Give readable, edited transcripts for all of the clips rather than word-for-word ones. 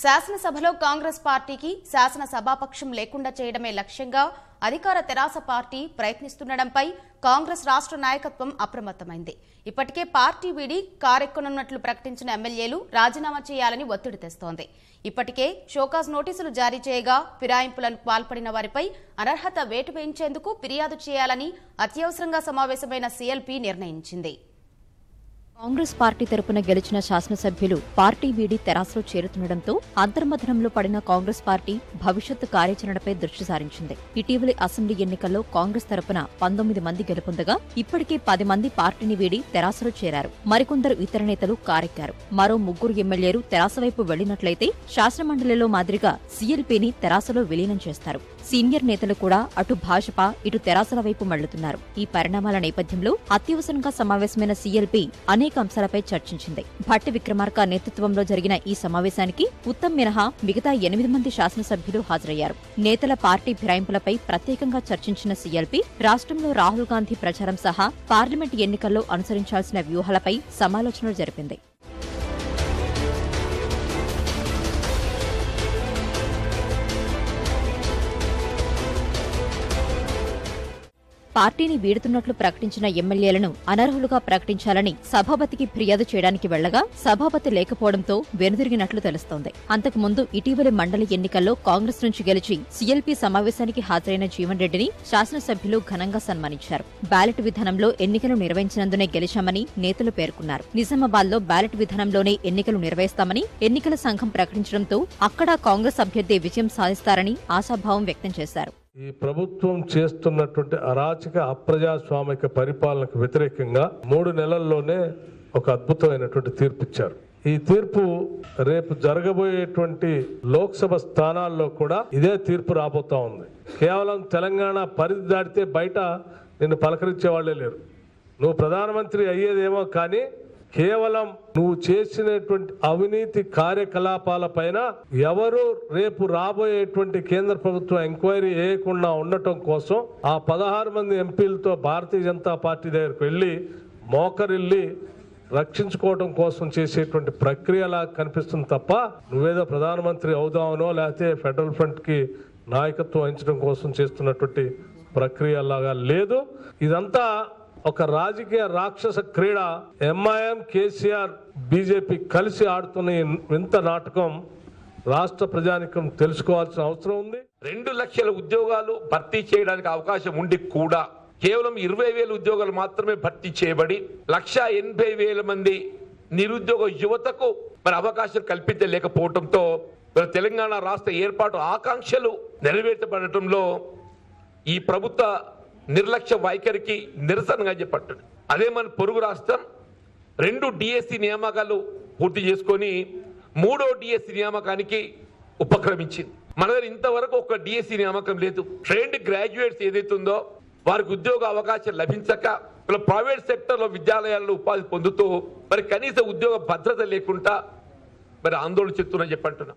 శాసనసభలో కాంగ్రెస్ పార్టీకి శాసన సభాపక్షం లేకుండా చేయడమే లక్ష్యంగా అధికార తెరాస పార్టీ ప్రయత్నిస్తుండడంపై కాంగ్రెస్ రాష్ట్ర నాయకత్వం అప్రమత్తమైంది. ఇప్పటికే పార్టీ వీడి కారెక్కనున్నట్లు ప్రకటించిన ఎమ్మెల్యేలు రాజీనామా చేయాలని ఒత్తిడి తెస్తోంది. ఇప్పటికే షోకాజ్ నోటీసులు జారీ చేయగా ఫిరాయింపులకు పాల్పడిన వారిపై అనర్హత వేటు వేయించేందుకు ఫిర్యాదు చేయాలని అత్యవసరంగా సమావేశమైన సీఎల్పీ నిర్ణయించింది. కాంగ్రెస్ పార్టీ తరపున గెలిచిన శాసనసభ్యులు పార్టీ వీడి తెరాసలో చేరుతుండటంతో అంతర్మథనంలో పడిన కాంగ్రెస్ పార్టీ భవిష్యత్తు కార్యాచరణపై దృష్టి సారించింది. ఇటీవలి అసెంబ్లీ ఎన్నికల్లో కాంగ్రెస్ తరపున 19 మంది గెలుపొందగా ఇప్పటికే 10 మంది పార్టీని వీడి తెరాసలో చేరారు. మరికొందరు ఇతర నేతలు కారెక్కారు. మరో 3 ఎమ్మెల్యేలు తెరాస వైపు వెళ్లినట్లయితే శాసనమండలిలో మాదిరిగా సీఎల్పీని తెరాసలో విలీనం చేస్తారు. సీనియర్ నేతలు కూడా అటు భాజపా ఇటు తెరాసల వైపు మళ్లుతున్నారు. ఈ పరిణామాల నేపథ్యంలో అత్యవసరంగా సమావేశమైన సీఎల్పీ అనేక అంశాలపై చర్చించింది. భట్టి విక్రమార్క నేతృత్వంలో జరిగిన ఈ సమావేశానికి ఉత్తమ్ మినహా మిగతా 8 మంది శాసనసభ్యులు హాజరయ్యారు. నేతల పార్టీ ఫిరాయింపులపై ప్రత్యేకంగా చర్చించిన సీఎల్పీ రాష్ట్రంలో రాహుల్ గాంధీ ప్రచారం సహా పార్లమెంట్ ఎన్నికల్లో అనుసరించాల్సిన వ్యూహాలపై సమాలోచనలు జరిపింది. పార్టీని వీడుతున్నట్లు ప్రకటించిన ఎమ్మెల్యేలను అనర్హులుగా ప్రకటించాలని సభాపతికి ఫిర్యాదు చేయడానికి వెళ్లగా సభాపతి లేకపోవడంతో వెనుదిరిగినట్లు తెలుస్తోంది. అంతకుముందు ఇటీవలి మండలి ఎన్నికల్లో కాంగ్రెస్ నుంచి గెలిచి సీఎల్పీ సమావేశానికి హాజరైన జీవన్ రెడ్డిని శాసనసభ్యులు ఘనంగా సన్మానించారు. బ్యాలెట్ విధానంలో ఎన్నికలు నిర్వహించినందునే గెలిచామని నేతలు పేర్కొన్నారు. నిజామాబాద్లో బ్యాలెట్ విధానంలోనే ఎన్నికలు నిర్వహిస్తామని ఎన్నికల సంఘం ప్రకటించడంతో అక్కడా కాంగ్రెస్ అభ్యర్థి విజయం సాధిస్తారని ఆశాభావం వ్యక్తం చేశారు. ఈ ప్రభుత్వం చేస్తున్నటువంటి అరాచక అప్రజాస్వామిక పరిపాలనకు వ్యతిరేకంగా 3 నెలల్లోనే ఒక అద్భుతమైనటువంటి తీర్పు ఇచ్చారు. ఈ తీర్పు రేపు జరగబోయేటువంటి లోక్సభ స్థానాల్లో కూడా ఇదే తీర్పు రాబోతా ఉంది. కేవలం తెలంగాణ పరిధి దాటితే బయట నిన్ను పలకరించే వాళ్లే లేరు. నువ్వు ప్రధానమంత్రి అయ్యేదేమో కానీ కేవలం నువ్వు చేసినటువంటి అవినీతి కార్యకలాపాల పైన ఎవరు రేపు రాబోయేటువంటి కేంద్ర ప్రభుత్వం ఎంక్వైరీ చేయకుండా ఉండటం కోసం ఆ 16 మంది ఎంపీలతో భారతీయ జనతా పార్టీ దగ్గరకు వెళ్లి మోకరిల్లి రక్షించుకోవడం కోసం చేసేటువంటి ప్రక్రియలా కనిపిస్తుంది తప్ప నువ్వేదో ప్రధానమంత్రి అవుదామనో లేకపోతే ఫెడరల్ ఫ్రంట్ కి నాయకత్వం వహించడం కోసం చేస్తున్నటువంటి ప్రక్రియలాగా లేదు. ఇదంతా ఒక రాజకీయ రాక్షస క్రీడ. ఎంఐఎం, కేసీఆర్, బీజేపీ కలిసి ఆడుతున్న వింత నాటకం రాష్ట్ర ప్రజానికం తెలుసుకోవాల్సిన అవసరం ఉంది. 2 లక్షల ఉద్యోగాలు భర్తీ చేయడానికి అవకాశం ఉండి కూడా కేవలం 20,000 ఉద్యోగాలు మాత్రమే భర్తీ చేయబడి 1,80,000 మంది నిరుద్యోగ యువతకు మరి అవకాశం కల్పించలేకపోవడంతో తెలంగాణ రాష్ట్ర ఏర్పాటు ఆకాంక్షలు నెరవేర్చబడటంలో ఈ ప్రభుత్వ నిర్లక్ష్య వైఖరికి నిరసనగా చెప్పట్టు. అదే మన పొరుగు రాష్ట్రం 2 డిఎస్సి నియామకాలు పూర్తి చేసుకొని 3వ డిఎస్సి నియామకానికి ఉపక్రమించింది. మన దగ్గర ఇంతవరకు ఒక డిఎస్సి నియామకం లేదు. ట్రైన్డ్ గ్రాడ్యుయేట్స్ ఏదైతుందో వారికి ఉద్యోగ అవకాశం లభించక ప్రైవేట్ సెక్టర్ లో విద్యాలయాల్లో ఉపాధి పొందుతూ మరి కనీస ఉద్యోగ భద్రత లేకుండా మరి ఆందోళన చెప్తున్నా చెప్పంటున్నా.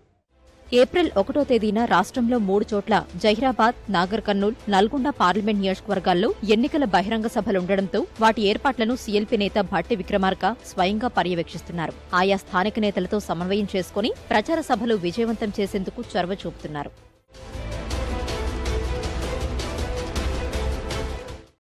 ఏప్రిల్ 1వ తేదీన రాష్ట్రంలో 3 చోట్ల జహీరాబాద్, నాగర్ కర్నూల్, నల్గొండ పార్లమెంట్ నియోజకవర్గాల్లో ఎన్నికల బహిరంగ సభలుండడంతో వాటి ఏర్పాట్లను సీఎల్పీ నేత భట్టి విక్రమార్క స్వయంగా పర్యవేక్షిస్తున్నారు. ఆయా స్థానిక నేతలతో సమన్వయం చేసుకుని ప్రచార సభలు విజయవంతం చేసేందుకు చొరవ చూపుతున్నారు.